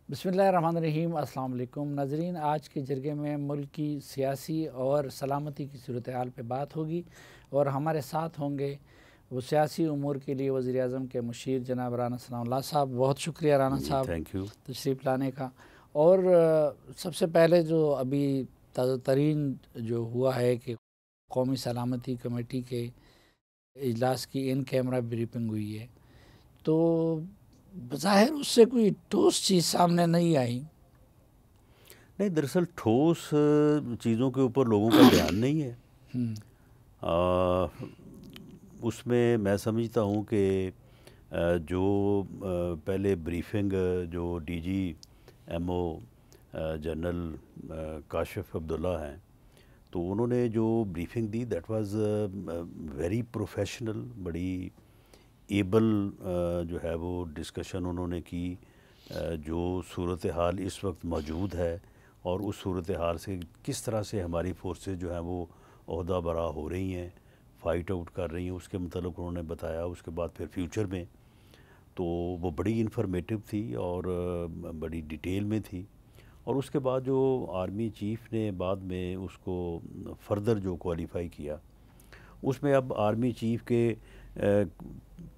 بسم اللہ الرحمن الرحیم۔ السلام علیکم ناظرین، آج کے جرگے میں ملک کی سیاسی اور سلامتی کی صورتحال پہ بات ہوگی اور ہمارے ساتھ ہوں گے وہ سیاسی امور کے لیے وزیر اعظم کے مشیر جناب رانا ثناء اللہ صاحب۔ بہت شکریہ رانا صاحب تھینک یو تشریف لانے کا۔ اور سب سے پہلے جو ابھی تازہ ترین جو ہوا ہے کہ قومی سلامتی کمیٹی کے اجلاس کی ان کیمرہ بریفنگ ہوئی ہے، تو بظاہر اس سے کوئی ٹھوس چیز سامنے نہیں آئی۔ نہیں، دراصل ٹھوس چیزوں کے اوپر لوگوں کا دھیان نہیں ہے۔ اس میں سمجھتا ہوں کہ جو پہلے بریفنگ جو D G M O general Kashif Abdullah ہیں، تو انہوں نے جو بریفنگ دی دیٹ واز ویری پروفیشنل، بڑی ایبل جو ہے وہ ڈسکشن انہوں نے کی، جو صورتحال اس وقت موجود ہے اور اس صورتحال سے کس طرح سے ہماری فورسز جو ہیں وہ عہدہ برا ہو رہی ہیں، فائٹ آؤٹ کر رہی ہیں، اس کے متعلق انہوں نے بتایا۔ اس کے بعد پھر فیوچر میں تو وہ بڑی انفارمیٹیو تھی اور بڑی ڈیٹیل میں تھی۔ اور اس کے بعد جو آرمی چیف نے بعد میں اس کو فردر جو کوالیفائی کیا، اس میں اب آرمی چیف کے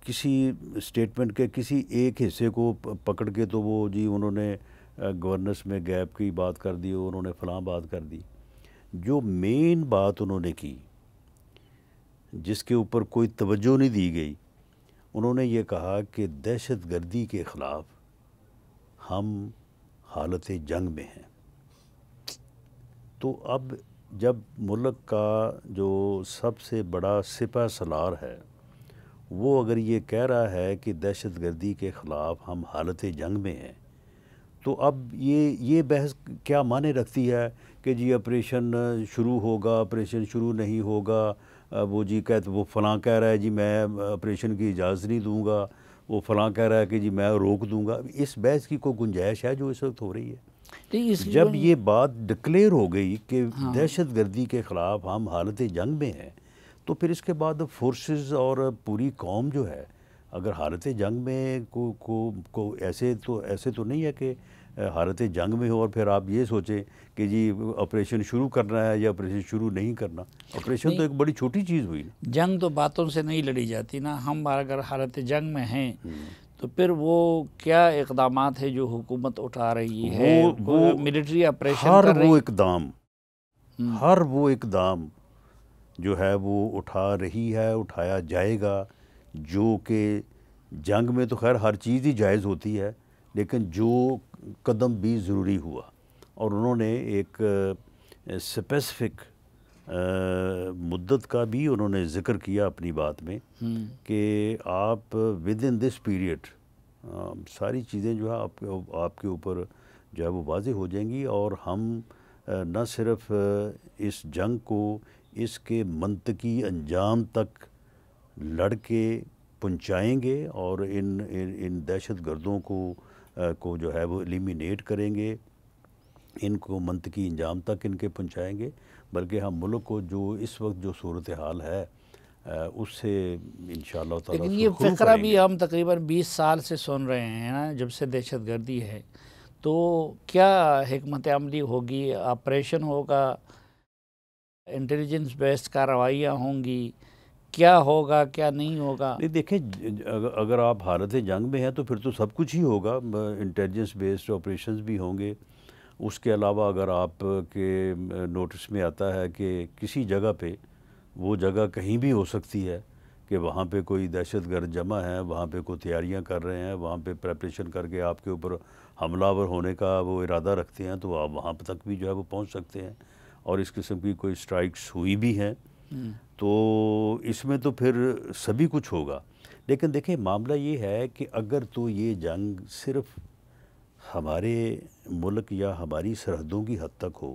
کسی اسٹیٹمنٹ کے کسی ایک حصے کو پکڑ کے تو وہ انہوں نے گورننس میں گیپ کی بات کر دی، انہوں نے فلاں بات کر دی۔ جو مین بات انہوں نے کی، جس کے اوپر کوئی توجہ نہیں دی گئی، انہوں نے یہ کہا کہ دہشت گردی کے خلاف ہم حالت جنگ میں ہیں۔ تو اب جب ملک کا جو سب سے بڑا سپہ سالار ہے وہ اگر یہ کہہ رہا ہے کہ دہشت گردی کے خلاف ہم حالت جنگ میں ہیں، تو اب یہ بحث کیا معنی رکھتی ہے کہ آپریشن شروع ہوگا، آپریشن شروع نہیں ہوگا، وہ فلاں کہہ رہا ہے میں آپریشن کی اجازت نہیں دوں گا، وہ فلاں کہہ رہا ہے کہ میں روک دوں گا۔ اس بحث کی کوئی گنجائش ہے جو اس وقت ہو رہی ہے؟ جب یہ بات ڈکلیئر ہو گئی کہ دہشت گردی کے خلاف ہم حالت جنگ میں ہیں، تو پھر اس کے بعد فورسز اور پوری قوم جو ہے اگر حالت جنگ میں ایسے تو نہیں ہے کہ حالت جنگ میں ہو اور پھر آپ یہ سوچیں کہ آپریشن شروع کرنا ہے یا آپریشن شروع نہیں کرنا۔ آپریشن تو ایک بڑی چھوٹی چیز ہوئی نا۔ جنگ تو باتوں سے نہیں لڑی جاتی نا۔ ہم اگر حالت جنگ میں ہیں تو پھر وہ کیا اقدامات ہے جو حکومت اٹھا رہی ہے؟ ملٹری آپریشن کر رہی ہے، ہر وہ اقدام جو ہے وہ اٹھا رہی ہے، اٹھایا جائے گا، جو کہ جنگ میں تو خیر ہر چیز ہی جائز ہوتی ہے، لیکن جو قدم بھی ضروری ہوا۔ اور انہوں نے ایک اسپیسیفک مدت کا بھی انہوں نے ذکر کیا اپنی بات میں کہ آپ ود ان دس پیریڈ ساری چیزیں جو ہے آپ کے اوپر جو ہے وہ واضح ہو جائیں گی، اور ہم نہ صرف اس جنگ کو اس کے منطقی انجام تک لڑ کے پہنچائیں گے اور ان دہشت گردوں کو جو ہے وہ ایلیمینیٹ کریں گے، ان کو منطقی انجام تک ان کے پہنچائیں گے، بلکہ ہم ملک کو جو اس وقت جو صورتحال ہے اس سے انشاءاللہ تعالیٰ لیکن یہ فقرہ بھی ہم تقریباً 20 سال سے سن رہے ہیں نا، جب سے دہشت گردی ہے۔ تو کیا حکمت عملی ہوگی؟ آپریشن ہوگا، انٹیلیجنس بیسڈ کارروائیاں ہوں گی، کیا ہوگا کیا نہیں ہوگا؟ نہیں، دیکھیں، اگر آپ حالت جنگ میں ہیں تو پھر تو سب کچھ ہی ہوگا، انٹیلیجنس بیسڈ آپریشنز بھی ہوں گے۔ اس کے علاوہ اگر آپ کے نوٹس میں آتا ہے کہ کسی جگہ پہ وہ جگہ کہیں بھی ہو سکتی ہے کہ وہاں پہ کوئی دہشت گرد جمع ہیں، وہاں پہ کوئی تیاریاں کر رہے ہیں، وہاں پہ پریپریشن کر کے آپ کے اوپر حملہ آور ہونے کا وہ ارادہ رکھتے ہیں، تو آپ وہاں تک بھی جو ہے وہ پہنچ سکتے ہیں، اور اس قسم کی کوئی سٹرائکس ہوئی بھی ہیں، تو اس میں تو پھر سبھی کچھ ہوگا۔ لیکن دیکھیں، معاملہ یہ ہے کہ اگر تو یہ جنگ صرف ہمارے ملک یا ہماری سرحدوں کی حد تک ہو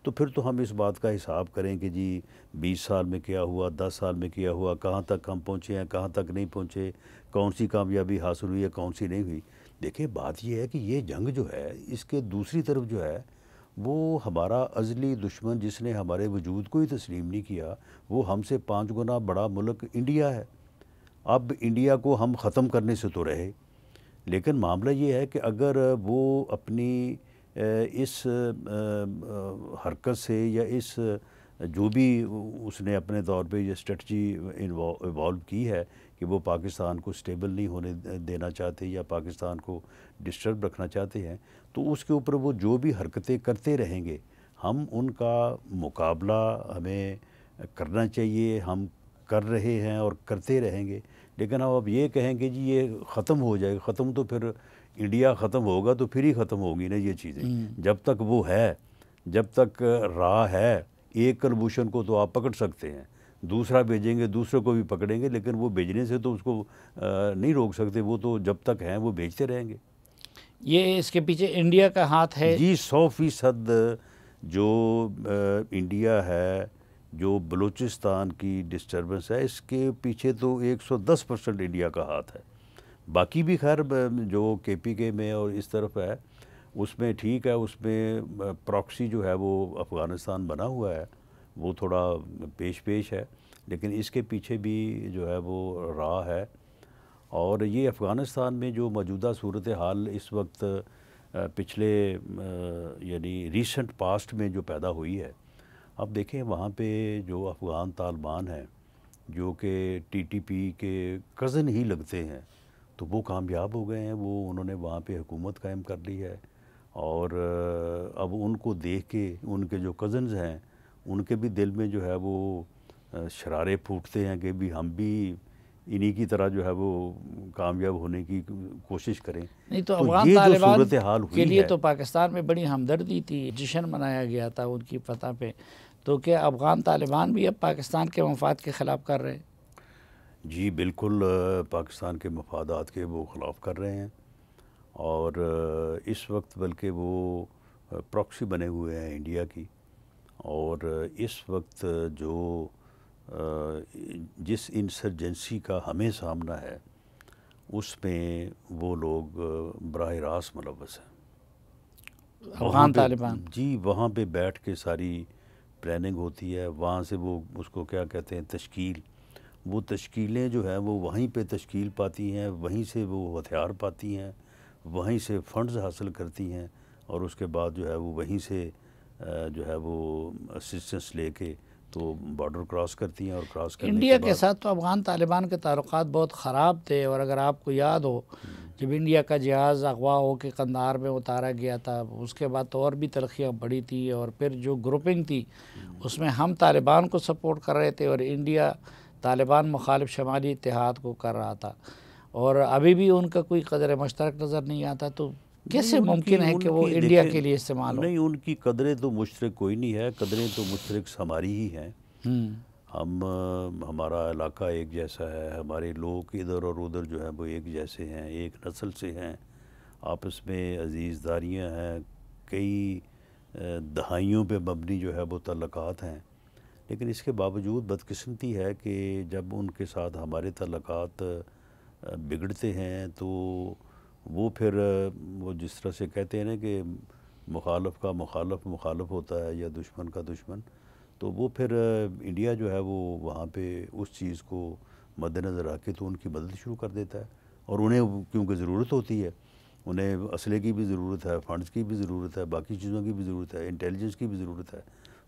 تو پھر تو ہم اس بات کا حساب کریں کہ 20 سال میں کیا ہوا، 10 سال میں کیا ہوا، کہاں تک ہم پہنچے ہیں، کہاں تک نہیں پہنچے، کون سی کامیابی حاصل ہوئی ہے، کون سی نہیں ہوئی۔ دیکھیں، بات یہ ہے کہ یہ جنگ جو ہے اس کے دوسری طرف جو ہے وہ ہمارا ازلی دشمن، جس نے ہمارے وجود کو ہی تسلیم نہیں کیا، وہ ہم سے 5 گنا بڑا ملک انڈیا ہے۔ اب انڈیا کو ہم ختم کرنے سے تو رہے، لیکن معاملہ یہ ہے کہ اگر وہ اپنی اس حرکت سے یا اس جو بھی اس نے اپنے طور پہ یہ اسٹریٹجی ایوالو کی ہے کہ وہ پاکستان کو سٹیبل نہیں ہونے دینا چاہتے یا پاکستان کو ڈسٹرب رکھنا چاہتے ہیں، تو اس کے اوپر وہ جو بھی حرکتیں کرتے رہیں گے ہم ان کا مقابلہ ہمیں کرنا چاہیے، ہم کر رہے ہیں اور کرتے رہیں گے۔ لیکن اب یہ کہیں کہ جی یہ ختم ہو جائے گا، ختم تو پھر انڈیا ختم ہوگا تو پھر ہی ختم ہوگی نا یہ چیزیں۔ جب تک وہ ہے، جب تک راہ ہے، ایک کلبھوشن کو تو آپ پکڑ سکتے ہیں، دوسرا بھیجیں گے، دوسرے کو بھی پکڑیں گے، لیکن وہ بھیجنے سے تو اس کو نہیں روک سکتے، وہ تو جب تک ہیں وہ بھیجتے رہیں گے۔ یہ اس کے پیچھے انڈیا کا ہاتھ ہے؟ جی 100% جو انڈیا ہے، جو بلوچستان کی ڈسٹربنس ہے، اس کے پیچھے تو 110% انڈیا کا ہاتھ ہے۔ باقی بھی خیر جو کے پی کے میں اور اس طرف ہے اس میں ٹھیک ہے، اس میں پراکسی جو ہے وہ افغانستان بنا ہوا ہے، وہ تھوڑا پیش ہے، لیکن اس کے پیچھے بھی جو ہے وہ راہ ہے۔ اور یہ افغانستان میں جو موجودہ صورتحال اس وقت پچھلے یعنی ریسنٹ پاسٹ میں جو پیدا ہوئی ہے، اب دیکھیں وہاں پہ جو افغان طالبان ہیں جو کہ ٹی ٹی پی کے کزن ہی لگتے ہیں، تو وہ کامیاب ہو گئے ہیں، وہ انہوں نے وہاں پہ حکومت قائم کر لی ہے۔ اور اب ان کو دیکھ کے ان کے جو کزنز ہیں ان کے بھی دل میں جو ہے وہ شرارے پھوٹتے ہیں کہ بھی ہم بھی انہی کی طرح جو ہے وہ کامیاب ہونے کی کوشش کریں۔ نہیں تو تو افغان یہ جو طالبان صورتحال کے ہوئی لیے ہے، تو پاکستان میں بڑی ہمدردی تھی، جشن منایا گیا تھا ان کی فتح پہ، تو کیا افغان طالبان بھی اب پاکستان کے مفاد کے خلاف کر رہے ہیں؟ جی بالکل پاکستان کے مفادات کے وہ خلاف کر رہے ہیں، اور اس وقت بلکہ وہ پراکسی بنے ہوئے ہیں انڈیا کی۔ اور اس وقت جو جس انسرجنسی کا ہمیں سامنا ہے اس میں وہ لوگ براہ راست ملوث ہیں۔ وہاں افغان پہ طالبان؟ جی وہاں پہ بیٹھ کے ساری پلاننگ ہوتی ہے، وہاں سے وہ اس کو کیا کہتے ہیں تشکیل، وہ تشکیلیں جو ہیں وہ وہیں پہ تشکیل پاتی ہیں، وہیں سے وہ ہتھیار پاتی ہیں، وہیں سے فنڈز حاصل کرتی ہیں، اور اس کے بعد جو ہے وہ وہیں سے جو ہے وہ اسسٹنس لے کے تو بارڈر کراس کرتی ہیں، اور کراس کرنے انڈیا کے کے بعد ساتھ تو افغان طالبان کے تعلقات بہت خراب تھے، اور اگر آپ کو یاد ہو جب انڈیا کا جہاز اغوا ہو کے قندھار میں اتارا گیا تھا، اس کے بعد تو اور بھی تلخیاں بڑھی تھی، اور پھر جو گروپنگ تھی اس میں ہم طالبان کو سپورٹ کر رہے تھے اور انڈیا طالبان مخالف شمالی اتحاد کو کر رہا تھا، اور ابھی بھی ان کا کوئی قدر مشترک نظر نہیں آتا، تو کیسے ممکن ہے کہ وہ انڈیا کے لیے استعمال ہو؟ نہیں، ان کی قدریں تو مشترک کوئی نہیں ہے، قدریں تو مشترک ہماری ہی ہیں۔ ہمارا علاقہ ایک جیسا ہے، ہمارے لوگ ادھر اور ادھر جو ہیں وہ ایک جیسے ہیں، ایک نسل سے ہیں، آپس میں عزیز داریاں ہیں، کئی دہائیوں پہ مبنی جو ہے وہ تعلقات ہیں۔ لیکن اس کے باوجود بدقسمتی ہے کہ جب ان کے ساتھ ہمارے تعلقات بگڑتے ہیں تو وہ پھر وہ جس طرح سے کہتے ہیں نا کہ مخالف کا مخالف مخالف ہوتا ہے یا دشمن کا دشمن، تو وہ پھر انڈیا جو ہے وہ وہاں پہ اس چیز کو مد نظر رکھ کے تو ان کی مدد شروع کر دیتا ہے، اور انہیں کیونکہ ضرورت ہوتی ہے، انہیں اسلحے کی بھی ضرورت ہے، فنڈز کی بھی ضرورت ہے، باقی چیزوں کی بھی ضرورت ہے، انٹیلیجنس کی بھی ضرورت ہے،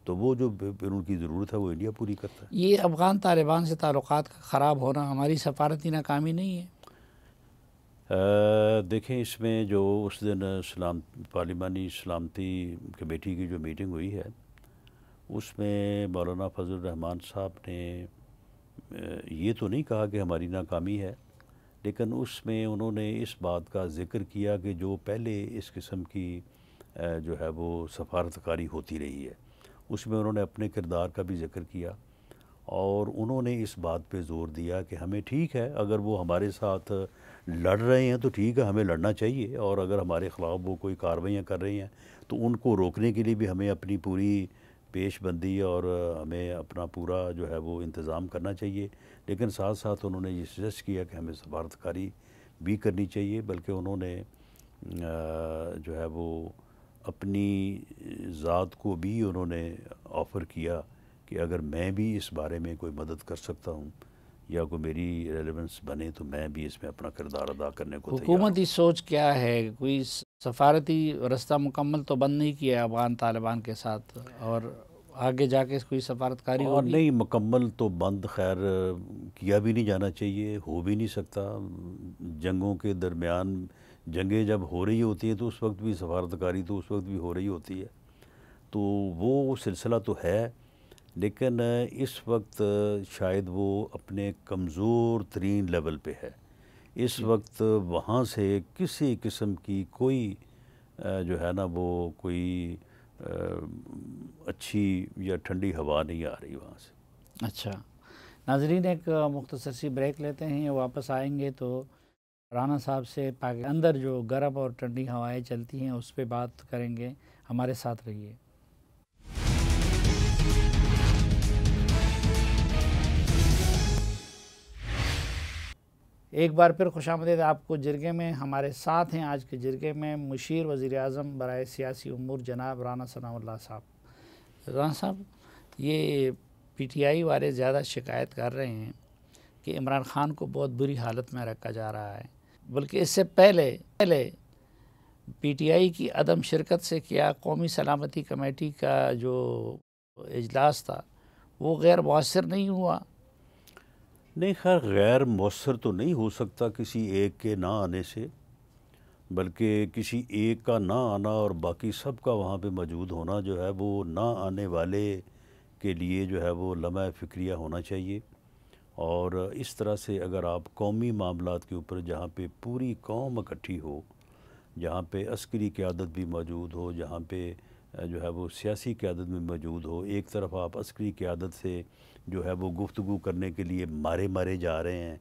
تو وہ جو پھر ان کی ضرورت ہے وہ انڈیا پوری کرتا ہے۔ یہ افغان طالبان سے تعلقات کا خراب ہونا ہماری سفارتی ناکامی نہیں ہے؟ دیکھیں اس میں جو اس دن پارلیمانی سلامتی کمیٹی کی جو میٹنگ ہوئی ہے اس میں مولانا فضل الرحمان صاحب نے یہ تو نہیں کہا کہ ہماری ناکامی ہے، لیکن اس میں انہوں نے اس بات کا ذکر کیا کہ جو پہلے اس قسم کی جو ہے وہ سفارتکاری ہوتی رہی ہے اس میں انہوں نے اپنے کردار کا بھی ذکر کیا، اور انہوں نے اس بات پہ زور دیا کہ ہمیں ٹھیک ہے اگر وہ ہمارے ساتھ لڑ رہے ہیں تو ٹھیک ہے، ہمیں لڑنا چاہیے، اور اگر ہمارے خلاف وہ کوئی کارروائیاں کر رہی ہیں تو ان کو روکنے کے لیے بھی ہمیں اپنی پوری پیش بندی اور ہمیں اپنا پورا جو ہے وہ انتظام کرنا چاہیے۔ لیکن ساتھ ساتھ انہوں نے یہ سجیسٹ کیا کہ ہمیں سفارتکاری بھی کرنی چاہیے، بلکہ انہوں نے جو ہے وہ اپنی ذات کو بھی انہوں نے آفر کیا کہ اگر میں بھی اس بارے میں کوئی مدد کر سکتا ہوں یا کوئی میری ریلیونس بنے تو میں بھی اس میں اپنا کردار ادا کرنے کو تیار ہوں۔ حکومتی سوچ کیا ہے؟ کوئی سفارتی رستہ مکمل تو بند نہیں کیا افغان طالبان کے ساتھ، اور آگے جا کے کوئی سفارتکاری اور ہوگی؟ نہیں، مکمل تو بند خیر کیا بھی نہیں جانا چاہیے، ہو بھی نہیں سکتا۔ جنگوں کے درمیان جنگیں جب ہو رہی ہوتی ہیں تو اس وقت بھی سفارتکاری تو اس وقت بھی ہو رہی ہوتی ہے، تو وہ سلسلہ تو ہے، لیکن اس وقت شاید وہ اپنے کمزور ترین لیول پہ ہے۔ اس وقت وہاں سے کسی قسم کی کوئی جو ہے نا وہ کوئی اچھی یا ٹھنڈی ہوا نہیں آ رہی وہاں سے۔ اچھا ناظرین، ایک مختصر سی بریک لیتے ہیں، واپس آئیں گے تو رانا صاحب سے اندر جو گرم اور ٹھنڈی ہوائیں چلتی ہیں اس پہ بات کریں گے، ہمارے ساتھ رہیے۔ ایک بار پھر خوش آمدید آپ کو جرگے میں۔ ہمارے ساتھ ہیں آج کے جرگے میں مشیر وزیر اعظم برائے سیاسی امور جناب رانا ثناء اللہ صاحب۔ رانا صاحب، یہ پی ٹی آئی والے زیادہ شکایت کر رہے ہیں کہ عمران خان کو بہت بری حالت میں رکھا جا رہا ہے، بلکہ اس سے پہلے پی ٹی آئی کی عدم شرکت سے کیا قومی سلامتی کمیٹی کا جو اجلاس تھا وہ غیر مؤثر نہیں ہوا؟ نہیں، خیر غیر مؤثر تو نہیں ہو سکتا کسی ایک کے نہ آنے سے، بلکہ کسی ایک کا نہ آنا اور باقی سب کا وہاں پہ موجود ہونا جو ہے وہ نہ آنے والے کے لیے جو ہے وہ لمحہ فکریہ ہونا چاہیے۔ اور اس طرح سے اگر آپ قومی معاملات کے اوپر جہاں پہ پوری قوم اکٹھی ہو، جہاں پہ عسکری قیادت بھی موجود ہو، جہاں پہ جو ہے وہ سیاسی قیادت بھی موجود ہو، ایک طرف آپ عسکری قیادت سے جو ہے وہ گفتگو کرنے کے لیے مارے جا رہے ہیں،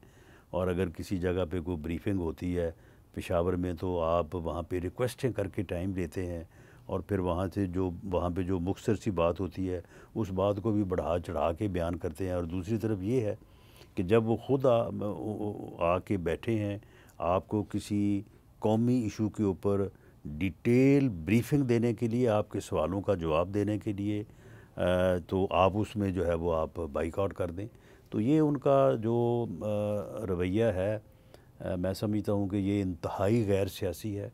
اور اگر کسی جگہ پہ کوئی بریفنگ ہوتی ہے پشاور میں تو آپ وہاں پہ ریکویسٹیں کر کے ٹائم لیتے ہیں، اور پھر وہاں پہ جو مختصر سی بات ہوتی ہے اس بات کو بھی بڑھا چڑھا کے بیان کرتے ہیں۔ اور دوسری طرف یہ ہے کہ جب وہ خود آ کے بیٹھے ہیں آپ کو کسی قومی ایشو کے اوپر ڈیٹیل بریفنگ دینے کے لیے، آپ کے سوالوں کا جواب دینے کے لیے، تو آپ اس میں جو ہے وہ آپ بائیک آؤٹ کر دیں، تو یہ ان کا جو رویہ ہے میں سمجھتا ہوں کہ یہ انتہائی غیر سیاسی ہے،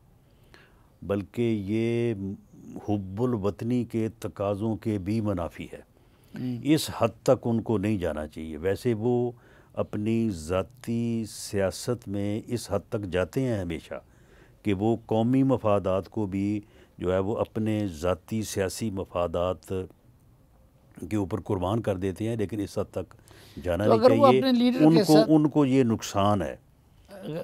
بلکہ یہ حب الوطنی کے تقاضوں کے بھی منافی ہے۔ اس حد تک ان کو نہیں جانا چاہیے۔ ویسے وہ اپنی ذاتی سیاست میں اس حد تک جاتے ہیں ہمیشہ کہ وہ قومی مفادات کو بھی جو ہے وہ اپنے ذاتی سیاسی مفادات کے اوپر قربان کر دیتے ہیں، لیکن اس حد تک جانا نہیں چاہیے۔ ان کو یہ نقصان ہے۔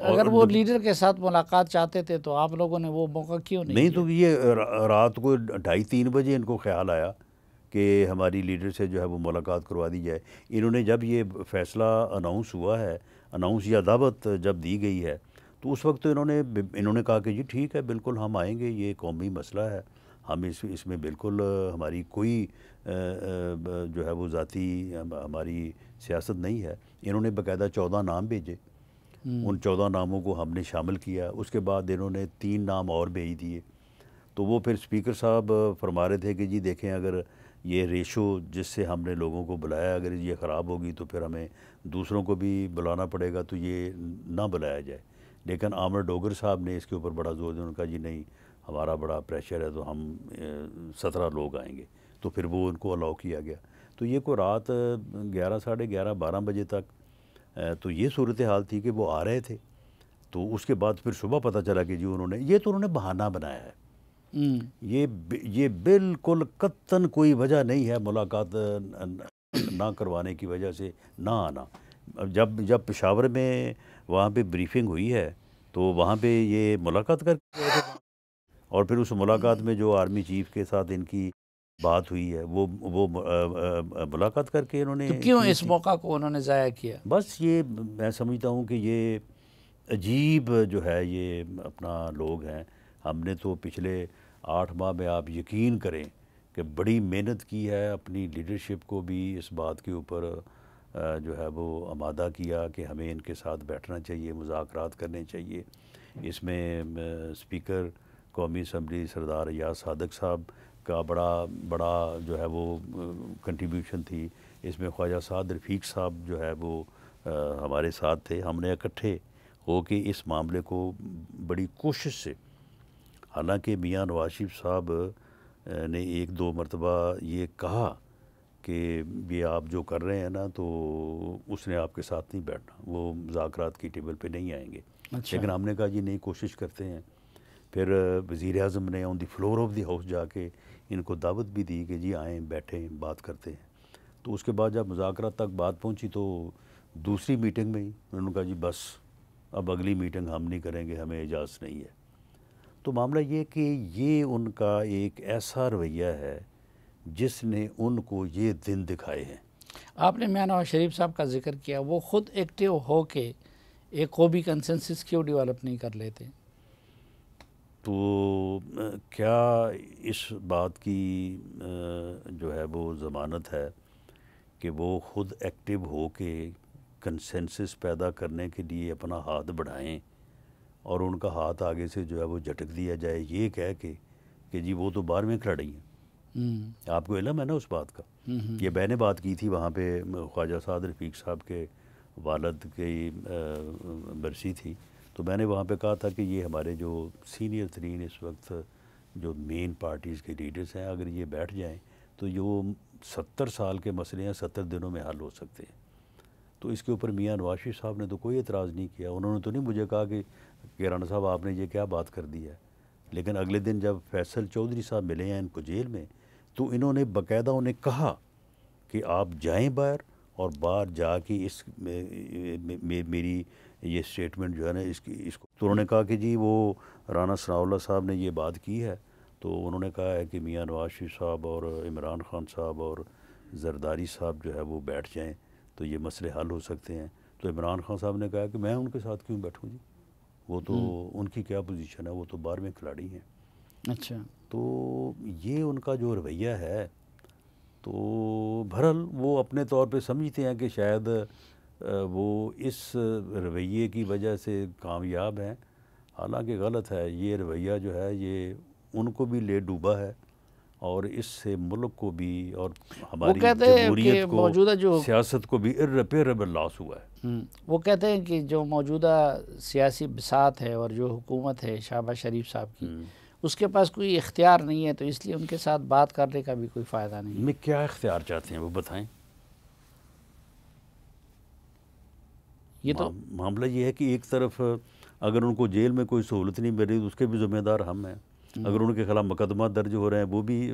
اگر وہ لیڈر کے ساتھ ملاقات چاہتے تھے تو آپ لوگوں نے وہ موقع کیوں نہیں تو یہ رات کو 2:30-3 بجے ان کو خیال آیا کہ ہماری لیڈر سے جو ہے وہ ملاقات کروا دی جائے۔ انہوں نے جب یہ فیصلہ اناؤنس ہوا ہے، اناؤنس یا دعوت جب دی گئی ہے، تو اس وقت انہوں نے کہا کہ جی ٹھیک ہے، بالکل ہم آئیں گے، یہ قومی مسئلہ ہے، ہم اس میں بالکل ہماری کوئی جو ہے وہ ذاتی ہماری سیاست نہیں ہے۔ انہوں نے باقاعدہ 14 نام بھیجے، ان 14 ناموں کو ہم نے شامل کیا۔ اس کے بعد انہوں نے 3 نام اور بھیج دیے، تو وہ پھر اسپیکر صاحب فرما رہے تھے کہ جی دیکھیں، اگر یہ ریشو جس سے ہم نے لوگوں کو بلایا اگر یہ خراب ہوگی تو پھر ہمیں دوسروں کو بھی بلانا پڑے گا، تو یہ نہ بلایا جائے۔ لیکن عامر ڈوگر صاحب نے اس کے اوپر بڑا زور دیا، انہوں نے کہا جی نہیں، ہمارا بڑا پریشر ہے تو ہم 17 لوگ آئیں گے، تو پھر وہ ان کو الاؤ کیا گیا۔ تو یہ کوئی رات 11، 11:30، 12 بجے تک تو یہ صورتحال تھی کہ وہ آ رہے تھے۔ تو اس کے بعد پھر صبح پتہ چلا کہ جی انہوں نے بہانہ بنایا ہے۔ یہ بالکل قطعاً کوئی وجہ نہیں ہے ملاقات نہ کروانے کی وجہ سے نہ آنا۔ جب پشاور میں وہاں پہ بریفنگ ہوئی ہے تو وہاں پہ یہ ملاقات کر کے، اور پھر اس ملاقات میں جو آرمی چیف کے ساتھ ان کی بات ہوئی ہے وہ ملاقات کر کے انہوں نے، تو کیوں اس موقع کو انہوں نے ضائع کیا؟ بس یہ میں سمجھتا ہوں کہ یہ عجیب جو ہے یہ اپنا لوگ ہیں۔ ہم نے تو پچھلے 8 ماہ میں آپ یقین کریں کہ بڑی محنت کی ہے، اپنی لیڈرشپ کو بھی اس بات کے اوپر جو ہے وہ آمادہ کیا کہ ہمیں ان کے ساتھ بیٹھنا چاہیے، مذاکرات کرنے چاہیے۔ اس میں اسپیکر قومی اسمبلی سردار ایاز صادق صاحب کا بڑا جو ہے وہ کنٹریبیوشن تھی۔ اس میں خواجہ سعد رفیق صاحب جو ہے وہ ہمارے ساتھ تھے. ہم نے اکٹھے ہو کے اس معاملے کو بڑی کوشش سے، حالانکہ میاں نواز شریف صاحب نے ایک دو مرتبہ یہ کہا کہ یہ آپ جو کر رہے ہیں نا تو اس نے آپ کے ساتھ نہیں بیٹھنا، وہ مذاکرات کی ٹیبل پہ نہیں آئیں گے. لیکن ہم نے کہا جی نہیں، کوشش کرتے ہیں. پھر وزیر اعظم نے آن دی فلور آف دی ہاؤس جا کے ان کو دعوت بھی دی کہ جی آئیں، بیٹھیں، بات کرتے ہیں. تو اس کے بعد جب مذاکرات تک بات پہنچی تو دوسری میٹنگ میں ہی انہوں نے کہا جی بس اب اگلی میٹنگ ہم نہیں کریں گے، ہمیں اجازت نہیں ہے. تو معاملہ یہ کہ یہ ان کا ایک ایسا رویہ ہے جس نے ان کو یہ دن دکھائے ہیں. آپ نے میاں نواز شریف صاحب کا ذکر کیا، وہ خود ایکٹیو ہو کے ایک قومی کنسنسس کیوں ڈیولپ نہیں کر لیتے؟ تو کیا اس بات کی جو ہے وہ ضمانت ہے کہ وہ خود ایکٹیو ہو کے کنسنسس پیدا کرنے کے لیے اپنا ہاتھ بڑھائیں اور ان کا ہاتھ آگے سے جو ہے وہ جھٹک دیا جائے یہ کہہ کے کہ جی وہ تو 12ویں کھلاڑی ہیں؟ آپ کو علم ہے نا اس بات کا. یہ میں نے بات کی تھی وہاں پہ، خواجہ سعد رفیق صاحب کے والد کی برسی تھی، تو میں نے وہاں پہ کہا تھا کہ یہ ہمارے جو سینئر ترین اس وقت جو مین پارٹیز کے لیڈرز ہیں، اگر یہ بیٹھ جائیں تو جو 70 سال کے مسئلے ہیں 70 دنوں میں حل ہو سکتے ہیں. تو اس کے اوپر میاں نواز شریف صاحب نے تو کوئی اعتراض نہیں کیا. انہوں نے تو نہیں مجھے کہا کہ رانا صاحب آپ نے یہ کیا بات کر دی ہے. لیکن اگلے دن جب فیصل چودھری صاحب ملے ہیں ان کو جیل میں، تو انہوں نے باقاعدہ انہیں کہا کہ آپ جائیں باہر اور باہر جا کے اس میری یہ سٹیٹمنٹ جو ہے نا اس کو، تو انہوں نے کہا کہ جی وہ رانا ثناء اللہ صاحب نے یہ بات کی ہے. تو انہوں نے کہا ہے کہ میاں نواز شریف صاحب اور عمران خان صاحب اور زرداری صاحب جو ہے وہ بیٹھ جائیں تو یہ مسئلے حل ہو سکتے ہیں. تو عمران خان صاحب نے کہا کہ میں ان کے ساتھ کیوں بیٹھوں جی، وہ تو ان کی کیا پوزیشن ہے، وہ تو 12ویں کھلاڑی ہیں. اچھا. تو یہ ان کا جو رویہ ہے، تو بہرحال وہ اپنے طور پہ سمجھتے ہیں کہ شاید وہ اس رویے کی وجہ سے کامیاب ہیں، حالانکہ غلط ہے. یہ رویہ جو ہے یہ ان کو بھی لے ڈوبا ہے اور اس سے ملک کو بھی اور ہماری جمہوریت کو، سیاست کو بھی irreparable لاس ہوا ہے. وہ کہتے ہیں کہ جو موجودہ سیاسی بساط ہے اور جو حکومت ہے شہباز شریف صاحب کی، اس کے پاس کوئی اختیار نہیں ہے، تو اس لیے ان کے ساتھ بات کرنے کا بھی کوئی فائدہ نہیں. میں کیا اختیار چاہتے ہیں وہ بتائیں. یہ تو معاملہ یہ ہے کہ ایک طرف اگر ان کو جیل میں کوئی سہولت نہیں مل رہی تو اس کے بھی ذمہ دار ہم ہیں. اگر ان کے خلاف مقدمات درج ہو رہے ہیں وہ بھی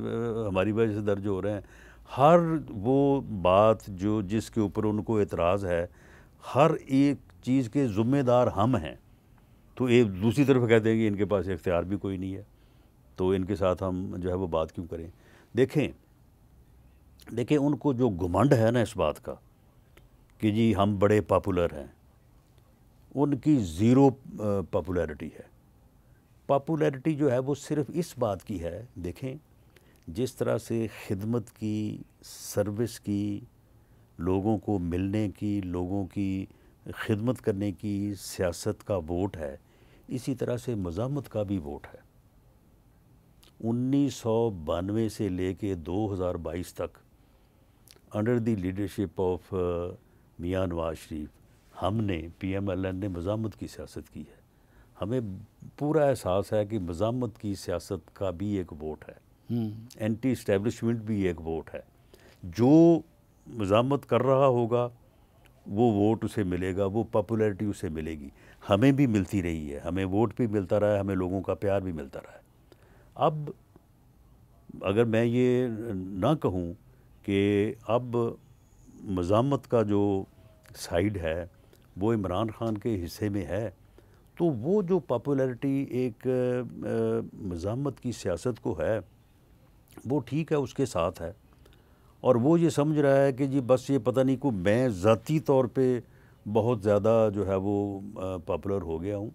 ہماری وجہ سے درج ہو رہے ہیں. ہر وہ بات جو جس کے اوپر ان کو اعتراض ہے، ہر ایک چیز کے ذمہ دار ہم ہیں. تو ایک دوسری طرف کہتے ہیں کہ ان کے پاس اختیار بھی کوئی نہیں ہے، تو ان کے ساتھ ہم جو ہے وہ بات کیوں کریں. دیکھیں ان کو جو گھمنڈ ہے نا اس بات کا کہ جی ہم بڑے پاپولر ہیں، ان کی زیرو پاپولیرٹی ہے. پاپولیرٹی جو ہے وہ صرف اس بات کی ہے، دیکھیں جس طرح سے خدمت کی، سروس کی، لوگوں کو ملنے کی، لوگوں کی خدمت کرنے کی سیاست کا ووٹ ہے، اسی طرح سے مزاحمت کا بھی ووٹ ہے. 1992 سے لے کے 2022 تک under the leadership of Mian Nawaz Sharif ہم نے پی ایم ایل این نے مزاحمت کی سیاست کی ہے. ہمیں پورا احساس ہے کہ مزاحمت کی سیاست کا بھی ایک ووٹ ہے، اینٹی اسٹیبلشمنٹ بھی ایک ووٹ ہے. جو مزاحمت کر رہا ہوگا وہ ووٹ اسے ملے گا، وہ پاپولیرٹی اسے ملے گی. ہمیں بھی ملتی رہی ہے، ہمیں ووٹ بھی ملتا رہا ہے، ہمیں لوگوں کا پیار بھی ملتا رہا ہے. اب اگر میں یہ نہ کہوں کہ اب مزاحمت کا جو سائیڈ ہے وہ عمران خان کے حصے میں ہے، تو وہ جو پاپولیرٹی ایک مزاحمت کی سیاست کو ہے وہ ٹھیک ہے، اس کے ساتھ ہے. اور وہ یہ سمجھ رہا ہے کہ جی بس یہ پتہ نہیں کو میں ذاتی طور پہ بہت زیادہ جو ہے وہ پاپولر ہو گیا ہوں.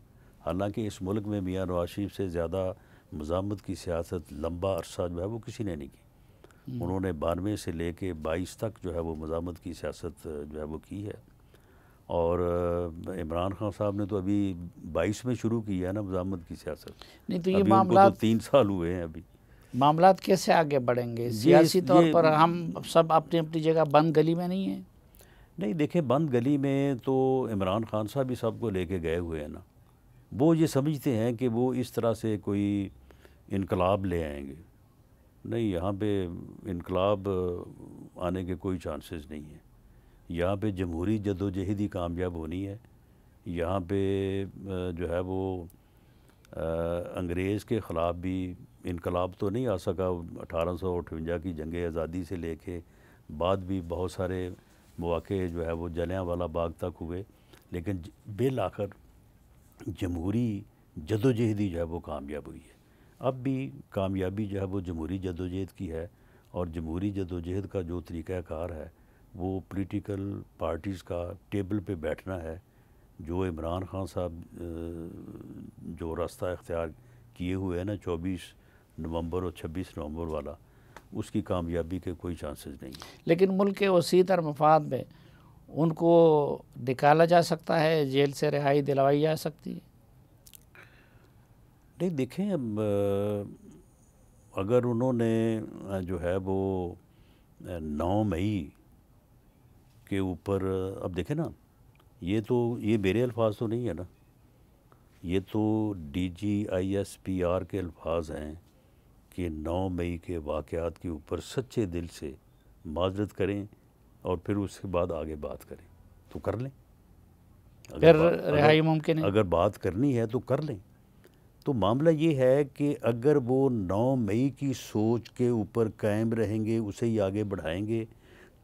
حالانکہ اس ملک میں میاں نواز شریف سے زیادہ مزاحمت کی سیاست لمبا عرصہ جو ہے وہ کسی نے نہیں کی. انہوں نے 92 سے لے کے 22 تک جو ہے وہ مزاحمت کی سیاست جو ہے وہ کی ہے. اور عمران خان صاحب نے تو ابھی 22 میں شروع کی ہے نا مزاحمت کی سیاست. نہیں تو یہ ابھی معاملات ان کو تو 3 سال ہوئے ہیں. ابھی معاملات کیسے آگے بڑھیں گے؟ سیاسی طور پر ہم سب اپنی اپنی جگہ بند گلی میں نہیں ہیں. نہیں دیکھیں، بند گلی میں تو عمران خان صاحب بھی سب کو لے کے گئے ہوئے ہیں نا. وہ یہ سمجھتے ہیں کہ وہ اس طرح سے کوئی انقلاب لے آئیں گے. نہیں، یہاں پہ انقلاب آنے کے کوئی چانسز نہیں ہیں. یہاں پہ جمہوری جدوجہد ہی کامیاب ہونی ہے. یہاں پہ جو ہے وہ انگریز کے خلاف بھی انقلاب تو نہیں آ سکا. 1858 کی جنگ آزادی سے لے کے بعد بھی بہت سارے مواقع جو ہے وہ جلیانوالہ باغ تک ہوئے، لیکن بالآخر جمہوری جدوجہد جو ہے وہ کامیاب ہوئی ہے. اب بھی کامیابی جو ہے وہ جمہوری جدوجہد کی ہے، اور جمہوری جدوجہد کا جو طریقہ کار ہے وہ پولیٹیکل پارٹیز کا ٹیبل پہ بیٹھنا ہے. جو عمران خان صاحب جو راستہ اختیار کیے ہوئے ہیں نا 24 نومبر اور 26 نومبر والا، اس کی کامیابی کے کوئی چانسز نہیں ہیں. لیکن ملک کے وسیع تر مفاد میں ان کو نکالا جا سکتا ہے، جیل سے رہائی دلوائی جا سکتی ہے. نہیں دیکھیں، اگر انہوں نے جو ہے وہ 9 مئی کے اوپر، اب دیکھیں نا، یہ میرے الفاظ تو نہیں ہے نا، یہ تو DGISPR کے الفاظ ہیں کہ 9 مئی کے واقعات کے اوپر سچے دل سے معذرت کریں اور پھر اس کے بعد آگے بات کریں. تو کر لیں، پھر رہائی ممکن ہے. اگر بات کرنی ہے تو کر لیں. تو معاملہ یہ ہے کہ اگر وہ 9 مئی کی سوچ کے اوپر قائم رہیں گے، اسے ہی آگے بڑھائیں گے،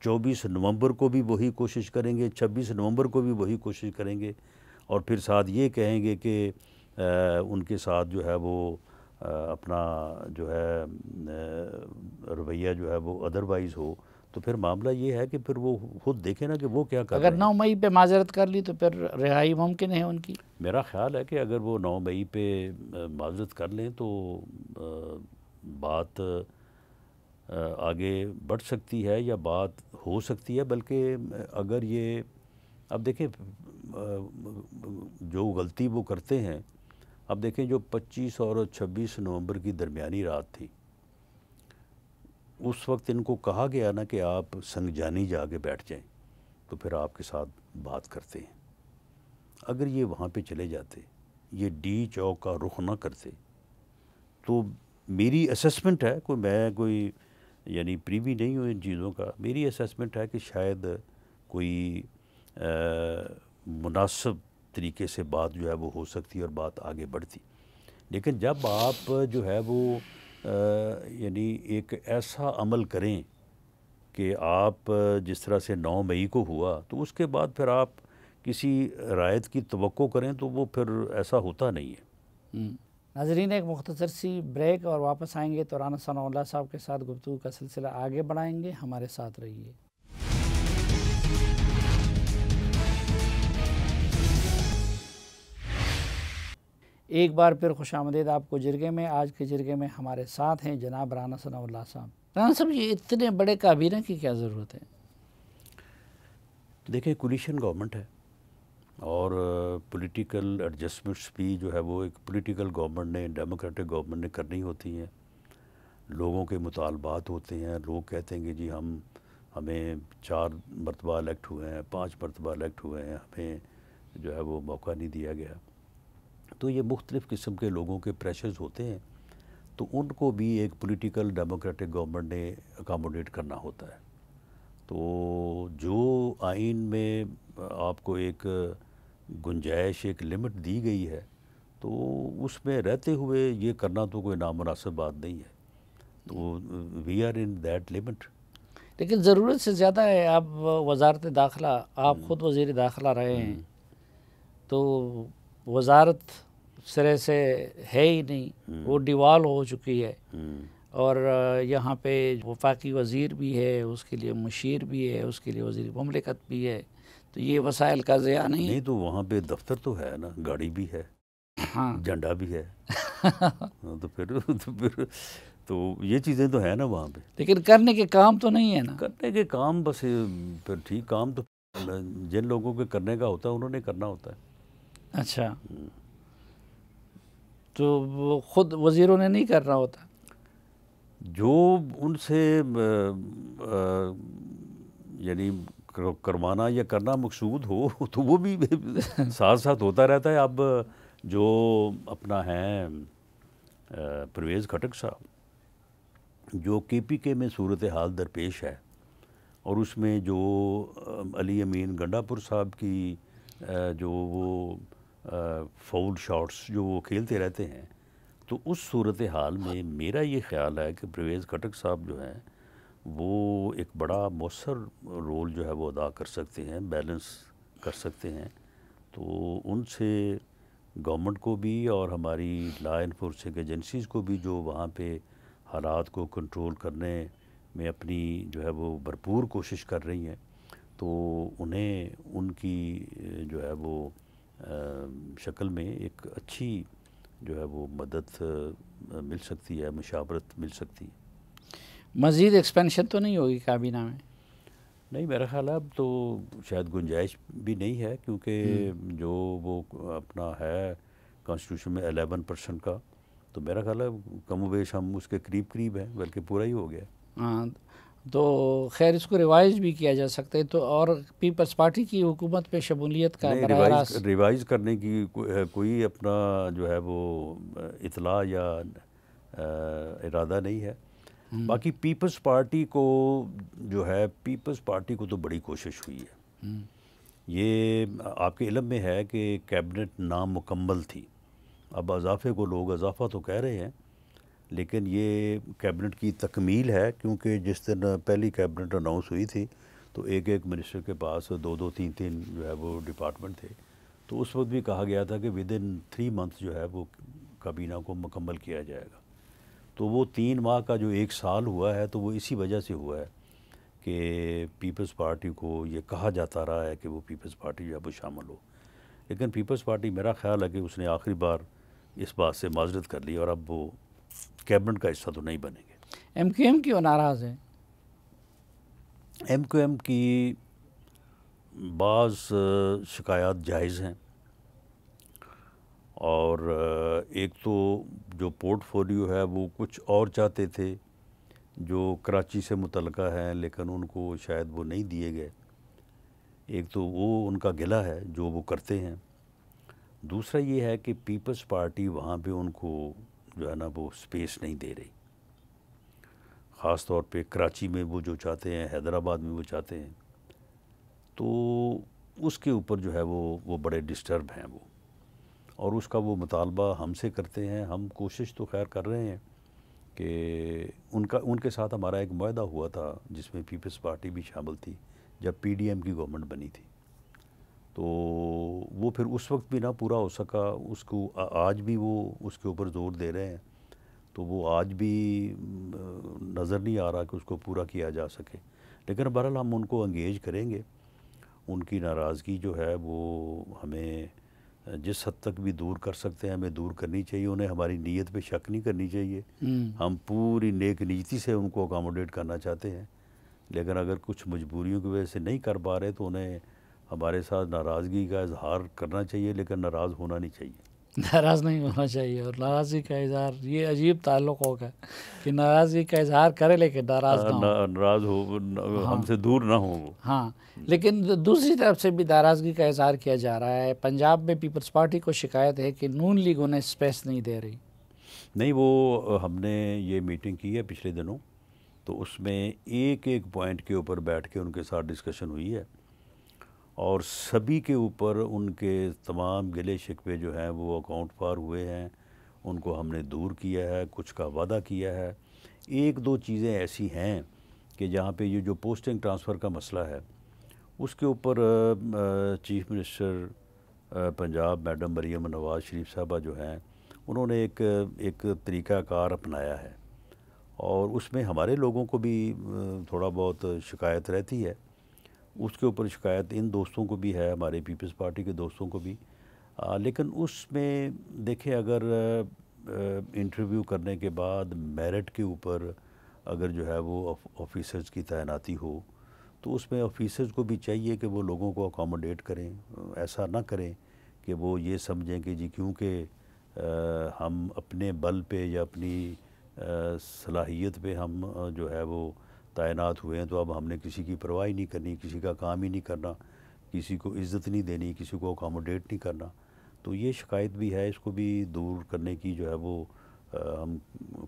24 نومبر کو بھی وہی کوشش کریں گے، 26 نومبر کو بھی وہی کوشش کریں گے، اور پھر ساتھ یہ کہیں گے کہ ان کے ساتھ جو ہے وہ اپنا جو ہے رویہ جو ہے وہ ادروائز ہو، تو پھر معاملہ یہ ہے کہ پھر وہ خود دیکھیں نا کہ وہ کیا کر رہے ہیں. اگر 9 مئی پہ معذرت کر لی تو پھر رہائی ممکن ہے ان کی. میرا خیال ہے کہ اگر وہ 9 مئی پہ معذرت کر لیں تو بات آگے بڑھ سکتی ہے یا بات ہو سکتی ہے. بلکہ اگر یہ، اب دیکھیں جو غلطی وہ کرتے ہیں، اب دیکھیں جو 25 اور 26 نومبر کی درمیانی رات تھی، اس وقت ان کو کہا گیا نا کہ آپ سنگجانی جا کے بیٹھ جائیں تو پھر آپ کے ساتھ بات کرتے ہیں. اگر یہ وہاں پہ چلے جاتے، یہ ڈی چوک کا رخ نہ کرتے، تو میری اسیسمنٹ ہے، میں کوئی یعنی پریوی نہیں ہوں ان چیزوں کا، میری اسیسمنٹ ہے کہ شاید کوئی مناسب طریقے سے بات جو ہے وہ ہو سکتی اور بات آگے بڑھتی. لیکن جب آپ جو ہے وہ یعنی ایک ایسا عمل کریں کہ آپ جس طرح سے 9 مئی کو ہوا، تو اس کے بعد پھر آپ کسی رعایت کی توقع کریں تو وہ پھر ایسا ہوتا نہیں ہے. ناظرین، ایک مختصر سی بریک اور واپس آئیں گے تو رانا ثناء اللہ صاحب کے ساتھ گفتگو کا سلسلہ آگے بڑھائیں گے. ہمارے ساتھ رہیے. ایک بار پھر خوش آمدید آپ کو جرگے میں. آج کے جرگے میں ہمارے ساتھ ہیں جناب رانا ثناء اللہ صاحب. رانا صاحب، یہ اتنے بڑے کابینہ کی کیا ضرورت ہے؟ دیکھیں، کولیشن گورنمنٹ ہے اور پولیٹیکل ایڈجسٹمنٹس بھی جو ہے وہ ایک پولیٹیکل گورنمنٹ نے، ڈیموکریٹک گورنمنٹ نے کرنی ہوتی ہیں. لوگوں کے مطالبات ہوتے ہیں، لوگ کہتے ہیں کہ جی ہمیں 4 مرتبہ الیکٹ ہوئے ہیں، 5 مرتبہ الیکٹ ہوئے ہیں، ہمیں جو ہے وہ موقع نہیں دیا گیا. تو یہ مختلف قسم کے لوگوں کے پریشرز ہوتے ہیں، تو ان کو بھی ایک پولیٹیکل ڈیموکریٹک گورنمنٹ نے اکاموڈیٹ کرنا ہوتا ہے. تو جو آئین میں آپ کو ایک گنجائش، ایک لمٹ دی گئی ہے، تو اس میں رہتے ہوئے یہ کرنا تو کوئی نامناسب بات نہیں ہے. تو we are in that limit. لیکن ضرورت سے زیادہ ہے. آپ وزارت داخلہ، آپ خود وزیر داخلہ رہے ہیں، تو وزارت سرے سے ہے ہی نہیں، وہ ڈیوال ہو چکی ہے. اور یہاں پہ وفاقی وزیر بھی ہے، اس کے لیے مشیر بھی ہے، اس کے لیے وزیر مملکت بھی ہے. تو یہ وسائل کا ضیاع نہیں. تو وہاں پہ دفتر تو ہے نا، گاڑی بھی ہے، ہاں، جھنڈا بھی ہے. تو پھر تو یہ چیزیں تو ہیں نا وہاں پہ. لیکن کرنے کے کام تو نہیں ہے نا. کرنے کے کام بس پھر ٹھیک، کام تو جن لوگوں کے کرنے کا ہوتا ہے انہوں نے کرنا ہوتا ہے. اچھا، تو وہ خود وزیروں نے نہیں کرنا ہوتا؟ جو ان سے یعنی کروانا یا کرنا مقصود ہو تو وہ بھی ساتھ ساتھ ہوتا رہتا ہے. اب جو اپنا ہے پرویز خٹک صاحب جو کے پی کے میں صورتحال درپیش ہے اور اس میں جو علی امین گنڈا پور صاحب کی جو وہ فاؤل شاٹس جو وہ کھیلتے رہتے ہیں, تو اس صورتحال میں میرا یہ خیال ہے کہ پرویز خٹک صاحب جو ہیں وہ ایک بڑا مؤثر رول جو ہے وہ ادا کر سکتے ہیں, بیلنس کر سکتے ہیں. تو ان سے گورنمنٹ کو بھی اور ہماری لا انفورسنگ ایجنسیز کو بھی جو وہاں پہ حالات کو کنٹرول کرنے میں اپنی جو ہے وہ بھرپور کوشش کر رہی ہیں, تو انہیں ان کی جو ہے وہ شکل میں ایک اچھی جو ہے وہ مدد مل سکتی ہے, مشاورت مل سکتی ہے. مزید ایکسپینشن تو نہیں ہوگی کابینہ میں؟ نہیں, میرا خیال ہے اب تو شاید گنجائش بھی نہیں ہے, کیونکہ جو وہ اپنا ہے کانسٹیٹیوشن میں 11% کا, تو میرا خیال ہے کم و بیش ہم اس کے قریب قریب ہیں, بلکہ پورا ہی ہو گیا. ہاں, تو خیر اس کو ریوائز بھی کیا جا سکتا ہے. تو اور پیپلز پارٹی کی حکومت پہ شمولیت کا نہیں, براہ راست ریوائز کرنے کی کوئی اپنا جو ہے وہ اطلاع یا ارادہ نہیں ہے. باقی پیپلز پارٹی کو جو ہے, پیپلز پارٹی کو تو بڑی کوشش ہوئی ہے. یہ آپ کے علم میں ہے کہ کیبنٹ نامکمل تھی. اب اضافے کو لوگ اضافہ تو کہہ رہے ہیں, لیکن یہ کیبنٹ کی تکمیل ہے, کیونکہ جس دن پہلی کیبنٹ اناؤنس ہوئی تھی تو ایک منسٹر کے پاس 2 3 جو ہے وہ ڈپارٹمنٹ تھے. تو اس وقت بھی کہا گیا تھا کہ ودن 3 months جو ہے وہ کابینہ کو مکمل کیا جائے گا. تو وہ 3 ماہ کا جو 1 سال ہوا ہے, تو وہ اسی وجہ سے ہوا ہے کہ پیپلز پارٹی کو یہ کہا جاتا رہا ہے کہ وہ پیپلز پارٹی جو ہے وہ شامل ہو. لیکن پیپلز پارٹی میرا خیال ہے کہ اس نے آخری بار اس بات سے معذرت کر لی, اور اب وہ کیبنٹ کا حصہ تو نہیں بنیں گے. ایم کیو ایم کیوں ناراض ہے؟ ایم کیو ایم کی بعض شکایات جائز ہیں, اور ایک تو جو پورٹ فولیو ہے وہ کچھ اور چاہتے تھے جو کراچی سے متعلقہ ہیں, لیکن ان کو شاید وہ نہیں دیے گئے. ایک تو وہ ان کا گلہ ہے جو وہ کرتے ہیں. دوسرا یہ ہے کہ پیپلز پارٹی وہاں پہ ان کو جو ہے نا وہ سپیس نہیں دے رہی, خاص طور پہ کراچی میں وہ جو چاہتے ہیں, حیدرآباد میں وہ چاہتے ہیں. تو اس کے اوپر جو ہے وہ بڑے ڈسٹرب ہیں وہ, اور اس کا وہ مطالبہ ہم سے کرتے ہیں. ہم کوشش تو خیر کر رہے ہیں کہ ان کے ساتھ ہمارا ایک معاہدہ ہوا تھا جس میں پیپلز پارٹی بھی شامل تھی جب پی ڈی ایم کی گورنمنٹ بنی تھی. تو وہ پھر اس وقت بھی نہ پورا ہو سکا. اس کو آج بھی وہ اس کے اوپر زور دے رہے ہیں, تو وہ آج بھی نظر نہیں آ رہا کہ اس کو پورا کیا جا سکے. لیکن بہرحال ہم ان کو انگیج کریں گے. ان کی ناراضگی جو ہے وہ ہمیں جس حد تک بھی دور کر سکتے ہیں ہمیں دور کرنی چاہیے. انہیں ہماری نیت پہ شک نہیں کرنی چاہیے. ہم پوری نیک نیتی سے ان کو اکاموڈیٹ کرنا چاہتے ہیں, لیکن اگر کچھ مجبوریوں کی وجہ سے نہیں کر پا رہے تو انہیں ہمارے ساتھ ناراضگی کا اظہار کرنا چاہیے, لیکن ناراض ہونا نہیں چاہیے. ناراض نہیں ہونا چاہیے, اور ناراضگی کا اظہار, یہ عجیب تعلق ہوگا کہ ناراضگی کا اظہار کرے لیکن ناراض نہ ہو, ناراض ہو, ہم سے دور نہ ہوں. ہاں, لیکن دوسری طرف سے بھی ناراضگی کا اظہار کیا جا رہا ہے. پنجاب میں پیپلز پارٹی کو شکایت ہے کہ نون لیگ انہیں اسپیس نہیں دے رہی. نہیں, وہ ہم نے یہ میٹنگ کی ہے پچھلے دنوں, تو اس میں ایک پوائنٹ کے اوپر بیٹھ کے ان کے ساتھ ڈسکشن ہوئی ہے, اور سبھی کے اوپر ان کے تمام گلے شکوے جو ہیں وہ اکاؤنٹ فار ہوئے ہیں. ان کو ہم نے دور کیا ہے, کچھ کا وعدہ کیا ہے. 1-2 چیزیں ایسی ہیں کہ جہاں پہ یہ جو پوسٹنگ ٹرانسفر کا مسئلہ ہے اس کے اوپر chief minister Punjab madam Maryam Nawaz Sharif صاحبہ جو ہیں انہوں نے ایک طریقہ کار اپنایا ہے, اور اس میں ہمارے لوگوں کو بھی تھوڑا بہت شکایت رہتی ہے. اس کے اوپر شکایت ان دوستوں کو بھی ہے, ہمارے پیپلز پارٹی کے دوستوں کو بھی. لیکن اس میں دیکھیں, اگر انٹرویو کرنے کے بعد میرٹ کے اوپر اگر جو ہے وہ آفیسرز کی تعیناتی ہو تو اس میں آفیسرز کو بھی چاہیے کہ وہ لوگوں کو اکاموڈیٹ کریں. ایسا نہ کریں کہ وہ یہ سمجھیں کہ جی کیونکہ ہم اپنے بل پہ یا اپنی صلاحیت پہ ہم جو ہے وہ تعینات ہوئے ہیں، تو اب ہم نے کسی کی پرواہ نہیں کرنی، کسی کا کام ہی نہیں کرنا، کسی کو عزت نہیں دینی، کسی کو اکاموڈیٹ نہیں کرنا. تو یہ شکایت بھی ہے، اس کو بھی دور کرنے کی جو ہے وہ ہم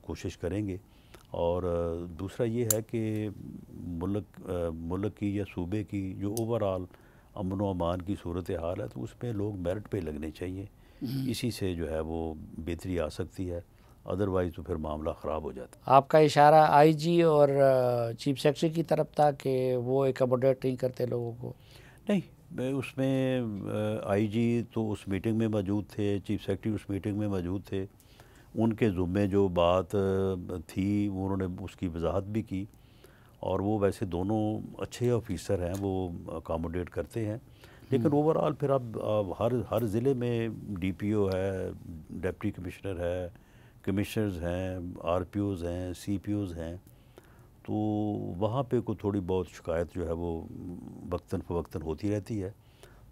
کوشش کریں گے. اور دوسرا یہ ہے کہ ملک کی یا صوبے کی جو اوور آل امن و امان کی صورتحال ہے، تو اس میں لوگ میرٹ پہ لگنے چاہیے. اسی سے جو ہے وہ بہتری آ سکتی ہے، ادروائز تو پھر معاملہ خراب ہو جاتا ہے. آپ کا اشارہ آئی جی اور چیف سیکرٹری کی طرف تھا کہ وہ اکاموڈیٹ نہیں کرتے لوگوں کو. نہیں، اس میں آئی جی تو اس میٹنگ میں موجود تھے، چیف سیکرٹری اس میٹنگ میں موجود تھے. ان کے ذمے جو بات تھی انہوں نے اس کی وضاحت بھی کی، اور وہ ویسے دونوں اچھے آفیسر ہیں، وہ اکاموڈیٹ کرتے ہیں. لیکن اوور آل پھر اب ہر ضلع میں ڈی پی او ہے، ڈپٹی کمشنر ہے، کمشنرز ہیں، آر پی اوز ہیں، سی پی اوز ہیں. تو وہاں پہ کوئی تھوڑی بہت شکایت جو ہے وہ وقتاً فوقتاً ہوتی رہتی ہے.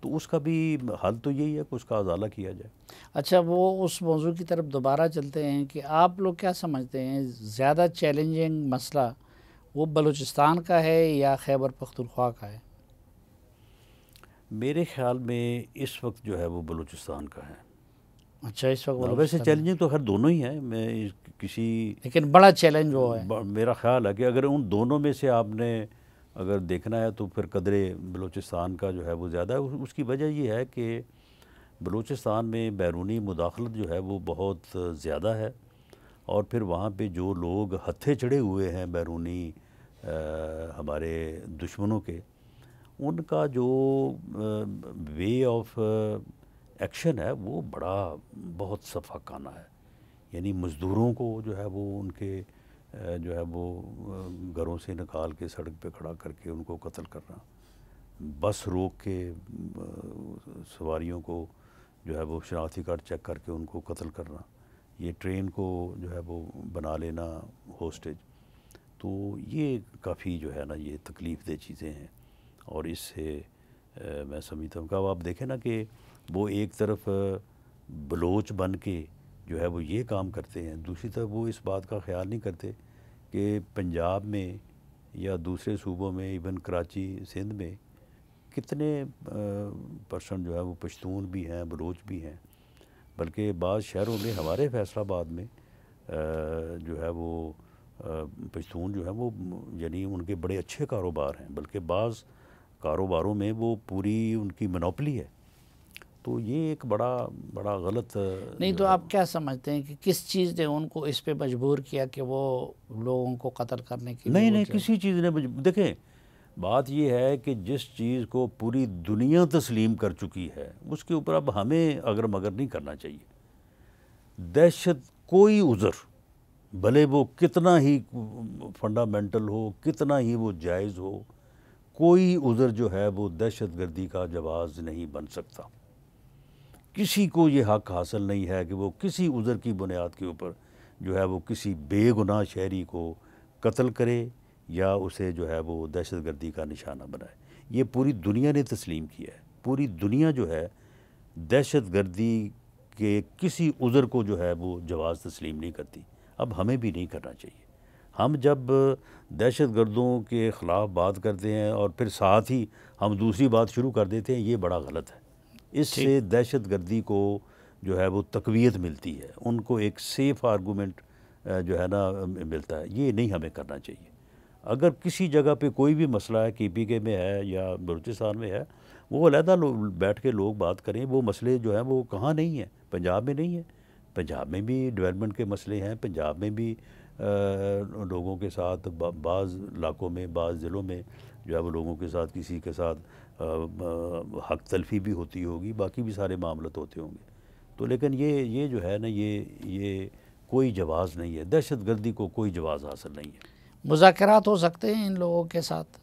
تو اس کا بھی حل تو یہی ہے کہ اس کا ازالہ کیا جائے. اچھا، وہ اس موضوع کی طرف دوبارہ چلتے ہیں کہ آپ لوگ کیا سمجھتے ہیں زیادہ چیلنجنگ مسئلہ وہ بلوچستان کا ہے یا خیبر پختونخوا کا ہے؟ میرے خیال میں اس وقت جو ہے وہ بلوچستان کا ہے. اچھا، اس وقت ویسے بلوچستان چیلنجنگ تو خیر دونوں ہی ہیں. میں کسی لیکن بڑا چیلنج وہ ہے. میرا خیال ہے کہ اگر ان دونوں میں سے آپ نے اگر دیکھنا ہے تو پھر قدرے بلوچستان کا جو ہے وہ زیادہ ہے. اس کی وجہ یہ ہے کہ بلوچستان میں بیرونی مداخلت جو ہے وہ بہت زیادہ ہے، اور پھر وہاں پہ جو لوگ ہتھے چڑھے ہوئے ہیں بیرونی ہمارے دشمنوں کے، ان کا جو وے آف ایکشن ہے وہ بہت صفاقانہ ہے. یعنی مزدوروں کو جو ہے وہ ان کے جو ہے وہ گھروں سے نکال کے سڑک پہ کھڑا کر کے ان کو قتل کرنا، بس روک کے سواریوں کو جو ہے وہ شناختی کارڈ چیک کر کے ان کو قتل کرنا، یہ ٹرین کو جو ہے وہ بنا لینا ہوسٹیج. تو یہ کافی جو ہے نا یہ تکلیف دہ چیزیں ہیں. اور اس سے میں سمجھتا ہوں کہ اب آپ دیکھیں نا کہ وہ ایک طرف بلوچ بن کے جو ہے وہ یہ کام کرتے ہیں، دوسری طرف وہ اس بات کا خیال نہیں کرتے کہ پنجاب میں یا دوسرے صوبوں میں، ایون کراچی سندھ میں کتنے پرسنٹ جو ہے وہ پشتون بھی ہیں، بلوچ بھی ہیں. بلکہ بعض شہروں میں، ہمارے فیصل آباد میں جو ہے وہ پشتون جو ہے وہ یعنی ان کے بڑے اچھے کاروبار ہیں، بلکہ بعض کاروباروں میں وہ پوری ان کی منوپلی ہے. تو یہ ایک بڑا غلط نہیں تو آپ کیا سمجھتے ہیں کہ کس چیز نے ان کو اس پہ مجبور کیا کہ وہ لوگوں کو قتل کرنے کے لیے؟ نہیں، کسی چیز نے دیکھیں، بات یہ ہے کہ جس چیز کو پوری دنیا تسلیم کر چکی ہے اس کے اوپر اب ہمیں اگر مگر نہیں کرنا چاہیے. دہشت کوئی عذر، بھلے وہ کتنا ہی فنڈامنٹل ہو، کتنا ہی وہ جائز ہو، کوئی عذر جو ہے وہ دہشت گردی کا جواز نہیں بن سکتا. کسی کو یہ حق حاصل نہیں ہے کہ وہ کسی عذر کی بنیاد کے اوپر جو ہے وہ کسی بے گناہ شہری کو قتل کرے یا اسے جو ہے وہ دہشت گردی کا نشانہ بنائے. یہ پوری دنیا نے تسلیم کیا ہے. پوری دنیا جو ہے دہشت گردی کے کسی عذر کو جو ہے وہ جواز تسلیم نہیں کرتی. اب ہمیں بھی نہیں کرنا چاہیے. ہم جب دہشت گردوں کے خلاف بات کرتے ہیں اور پھر ساتھ ہی ہم دوسری بات شروع کر دیتے ہیں، یہ بڑا غلط ہے. اس سے دہشت گردی کو جو ہے وہ تقویت ملتی ہے، ان کو ایک سیف آرگومنٹ جو ہے نا ملتا ہے. یہ نہیں ہمیں کرنا چاہیے. اگر کسی جگہ پہ کوئی بھی مسئلہ ہے، کے پی کے میں ہے یا بلوچستان میں ہے، وہ علیحدہ بیٹھ کے لوگ بات کریں. وہ مسئلے جو ہیں وہ کہاں نہیں ہیں؟ پنجاب میں نہیں ہیں. پنجاب میں بھی ڈیولپمنٹ کے مسئلے ہیں، پنجاب میں بھی لوگوں کے ساتھ بعض علاقوں میں، بعض ضلعوں میں جو ہے وہ لوگوں کے ساتھ کسی کے ساتھ حق تلفی بھی ہوتی ہوگی، باقی بھی سارے معاملات ہوتے ہوں گے. تو لیکن یہ جو ہے نا یہ کوئی جواز نہیں ہے. دہشت گردی کو کوئی جواز حاصل نہیں ہے. مذاکرات ہو سکتے ہیں ان لوگوں کے ساتھ؟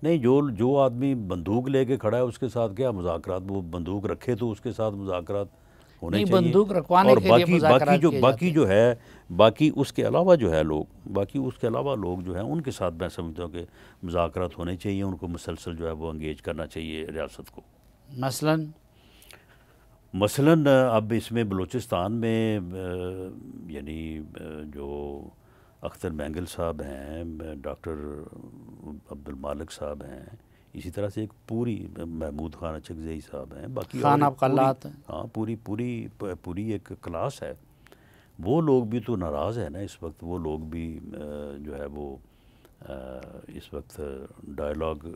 نہیں، جو آدمی بندوق لے کے کھڑا ہے اس کے ساتھ کیا مذاکرات؟ وہ بندوق رکھے تو اس کے ساتھ مذاکرات ہونے چاہیے. بندوق رکھوانے کے لیے مذاکرات کیے باقی جو ہے باقی اس کے علاوہ جو ہے لوگ جو ہیں ان کے ساتھ میں سمجھتا ہوں کہ مذاکرات ہونے چاہیے. ان کو مسلسل جو ہے وہ انگیج کرنا چاہیے ریاست کو. مثلاً اب اس میں بلوچستان میں یعنی جو اختر مینگل صاحب ہیں، ڈاکٹر عبد المالک صاحب ہیں، اسی طرح سے ایک پوری محمود خان اچکزئی صاحب ہیں، باقی اور خان ایک آپ قلات ہیں. ہاں پوری ایک کلاس ہے. وہ لوگ بھی تو ناراض ہیں نا اس وقت، وہ لوگ بھی جو ہے وہ اس وقت ڈائلاگ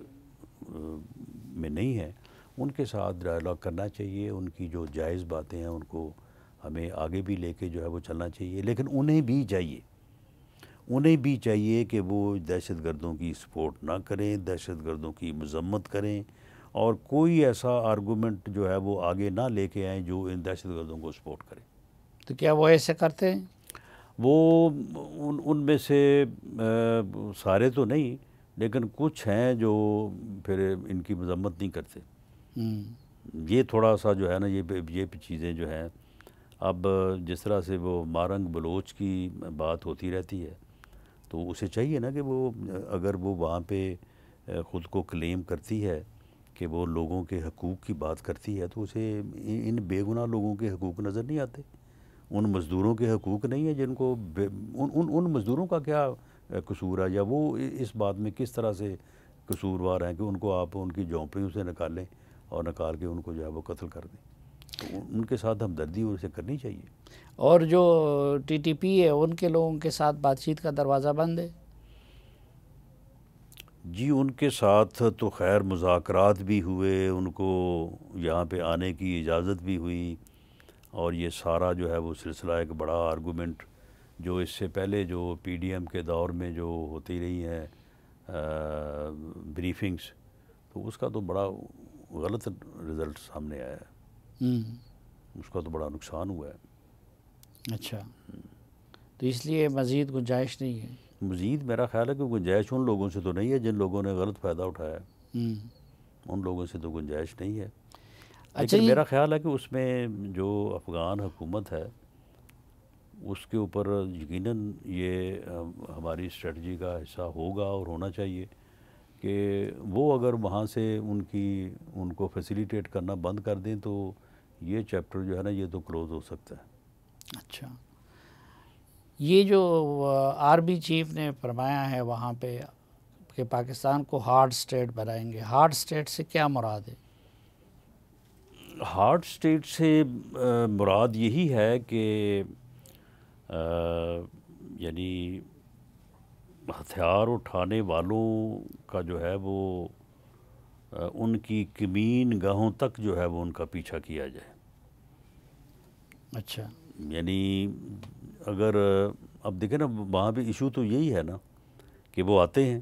میں نہیں ہے. ان کے ساتھ ڈائلاگ کرنا چاہیے، ان کی جو جائز باتیں ہیں ان کو ہمیں آگے بھی لے کے جو ہے وہ چلنا چاہیے، لیکن انہیں بھی چاہیے کہ وہ دہشت گردوں کی سپورٹ نہ کریں، دہشت گردوں کی مذمت کریں، اور کوئی ایسا آرگومنٹ جو ہے وہ آگے نہ لے کے آئیں جو ان دہشت گردوں کو سپورٹ کریں. تو کیا وہ ایسے کرتے ہیں؟ وہ ان میں سے سارے تو نہیں، لیکن کچھ ہیں جو پھر ان کی مذمت نہیں کرتے. یہ تھوڑا سا جو ہے نا یہ چیزیں جو ہیں، اب جس طرح سے وہ مارنگ بلوچ کی بات ہوتی رہتی ہے، تو اسے چاہیے نا کہ وہ اگر وہ وہاں پہ خود کو کلیم کرتی ہے کہ وہ لوگوں کے حقوق کی بات کرتی ہے، تو اسے ان بے گناہ لوگوں کے حقوق نظر نہیں آتے، ان مزدوروں کے حقوق نہیں ہیں جن کو ان مزدوروں کا کیا قصور ہے، یا وہ اس بات میں کس طرح سے قصوروار ہیں کہ ان کو آپ ان کی جھونپڑیوں سے نکالیں اور نکال کے ان کو جو ہے وہ قتل کر دیں. تو ان کے ساتھ ہمدردی اسے کرنی چاہیے. اور جو ٹی ٹی پی ہے ان کے لوگوں کے ساتھ بات چیت کا دروازہ بند ہے؟ جی ان کے ساتھ تو خیر مذاکرات بھی ہوئے، ان کو یہاں پہ آنے کی اجازت بھی ہوئی، اور یہ سارا جو ہے وہ سلسلہ ایک بڑا آرگومنٹ جو اس سے پہلے جو پی ڈی ایم کے دور میں جو ہوتی رہی ہیں بریفنگز، تو اس کا تو بڑا غلط رزلٹ سامنے آیا ہے، اس کا تو بڑا نقصان ہوا ہے. اچھا، تو اس لیے مزید گنجائش نہیں ہے؟ مزید میرا خیال ہے کہ گنجائش ان لوگوں سے تو نہیں ہے جن لوگوں نے غلط فائدہ اٹھایا ہے، ان لوگوں سے تو گنجائش نہیں ہے. اچھا لیکن میرا خیال ہے کہ اس میں جو افغان حکومت ہے اس کے اوپر یقیناً یہ ہماری اسٹریٹجی کا حصہ ہوگا اور ہونا چاہیے کہ وہ اگر وہاں سے ان کو فیسیلیٹیٹ کرنا بند کر دیں تو یہ چیپٹر جو ہے نا یہ تو کلوز ہو سکتا ہے. اچھا، یہ جو آرمی چیف نے فرمایا ہے وہاں پہ کہ پاکستان کو ہارڈ اسٹیٹ بنائیں گے، ہارڈ اسٹیٹ سے کیا مراد ہے؟ ہارڈ اسٹیٹ سے مراد یہی ہے کہ یعنی ہتھیار اٹھانے والوں کا جو ہے وہ ان کی کمین گاہوں تک جو ہے وہ ان کا پیچھا کیا جائے. اچھا، یعنی اگر اب دیکھیں نا وہاں پہ ایشو تو یہی ہے نا کہ وہ آتے ہیں،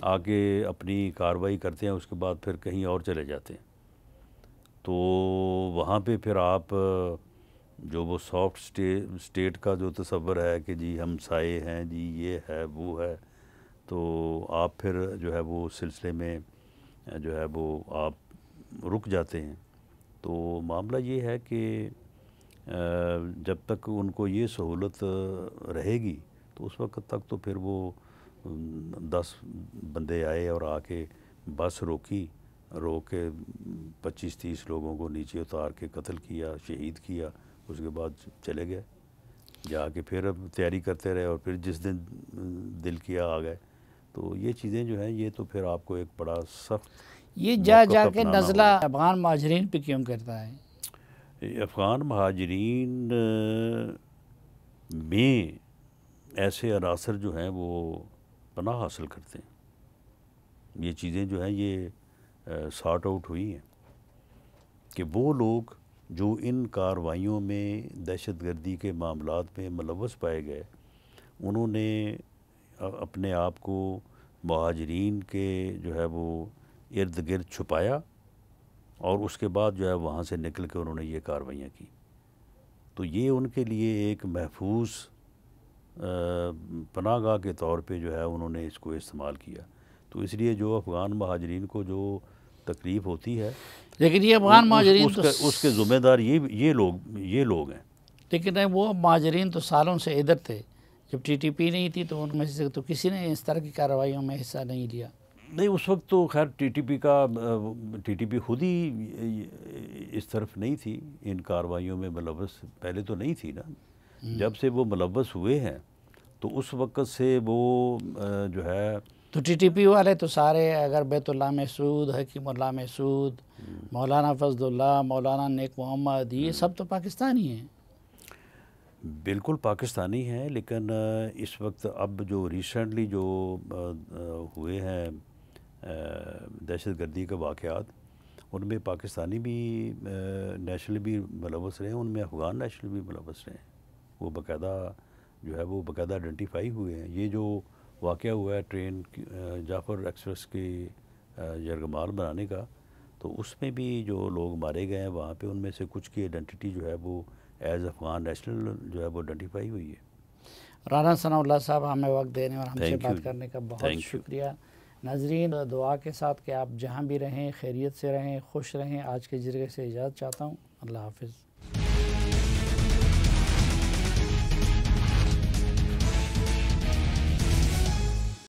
آ کے اپنی کارروائی کرتے ہیں، اس کے بعد پھر کہیں اور چلے جاتے ہیں. تو وہاں پہ پھر آپ جو وہ سافٹ اسٹیٹ کا جو تصور ہے کہ جی ہم سائے ہیں، جی یہ ہے وہ ہے، تو آپ پھر جو ہے وہ سلسلے میں جو ہے وہ آپ رک جاتے ہیں. تو معاملہ یہ ہے کہ جب تک ان کو یہ سہولت رہے گی تو اس وقت تک تو پھر وہ 10 بندے آئے اور آ کے بس روک کے 25-30 لوگوں کو نیچے اتار کے قتل کیا، شہید کیا، اس کے بعد چلے گئے، جا کے پھر اب تیاری کرتے رہے اور پھر جس دن دل کیا آ گئے. تو یہ چیزیں جو ہیں یہ تو پھر آپ کو ایک بڑا سخت یہ جا موقف کے اپنانا نزلہ ہوگا. افغان مہاجرین پہ کیوں کرتا ہے؟ افغان مہاجرین میں ایسے عناصر جو ہیں وہ پناہ حاصل کرتے ہیں. یہ چیزیں جو ہیں یہ سارٹ آؤٹ ہوئی ہیں کہ وہ لوگ جو ان کارروائیوں میں دہشت گردی کے معاملات میں ملوث پائے گئے، انہوں نے اپنے آپ کو مہاجرین کے جو ہے وہ ارد گرد چھپایا، اور اس کے بعد جو ہے وہاں سے نکل کے انہوں نے یہ کارروائیاں کی. تو یہ ان کے لیے ایک محفوظ پناہ گاہ کے طور پہ جو ہے انہوں نے اس کو استعمال کیا. تو اس لیے جو افغان مہاجرین کو جو تکلیف ہوتی ہے، لیکن یہ افغان مہاجرین تو اس کے ذمہ دار یہ لوگ ہیں. لیکن وہ مہاجرین تو سالوں سے ادھر تھے، جب ٹی ٹی پی نہیں تھی تو ان میں سے تو کسی نے اس طرح کی کارروائیوں میں حصہ نہیں لیا. نہیں، اس وقت تو خیر ٹی ٹی پی خود ہی اس طرف نہیں تھی، ان کارروائیوں میں ملوث پہلے تو نہیں تھی نا. جب سے وہ ملوث ہوئے ہیں تو اس وقت سے وہ جو ہے تو ٹی ٹی پی والے تو سارے، اگر بیت اللہ محسود، حکیم اللہ محسود، مولانا فضل اللہ، مولانا نیک محمد، یہ سب تو پاکستانی ہیں. بالکل پاکستانی ہیں، لیکن اس وقت اب جو ریسنٹلی جو ہوئے ہیں دہشت گردی کے واقعات، ان میں پاکستانی بھی نیشنل بھی ملوث رہے ہیں، ان میں افغان نیشنل بھی ملوث رہے ہیں. وہ باقاعدہ جو ہے وہ باقاعدہ آئیڈینٹیفائی ہوئے ہیں. یہ جو واقعہ ہوا ہے ٹرین جعفر ایکسپریس کی یرغمال بنانے کا، تو اس میں بھی جو لوگ مارے گئے ہیں وہاں پہ، ان میں سے کچھ کی آئیڈینٹی جو ہے وہ ایز افغان نیشنل جو ہے وہ آئیڈینٹیفائی ہوئی ہے. رانا ثناء اللہ صاحب، ہمیں وقت دینے اور ہم سے تھینک یو بات کرنے کا بہت تھینک یو. شکریہ. ناظرین، دعا کے ساتھ کہ آپ جہاں بھی رہیں خیریت سے رہیں، خوش رہیں. آج کے جرگے سے اجازت چاہتا ہوں. اللہ حافظ.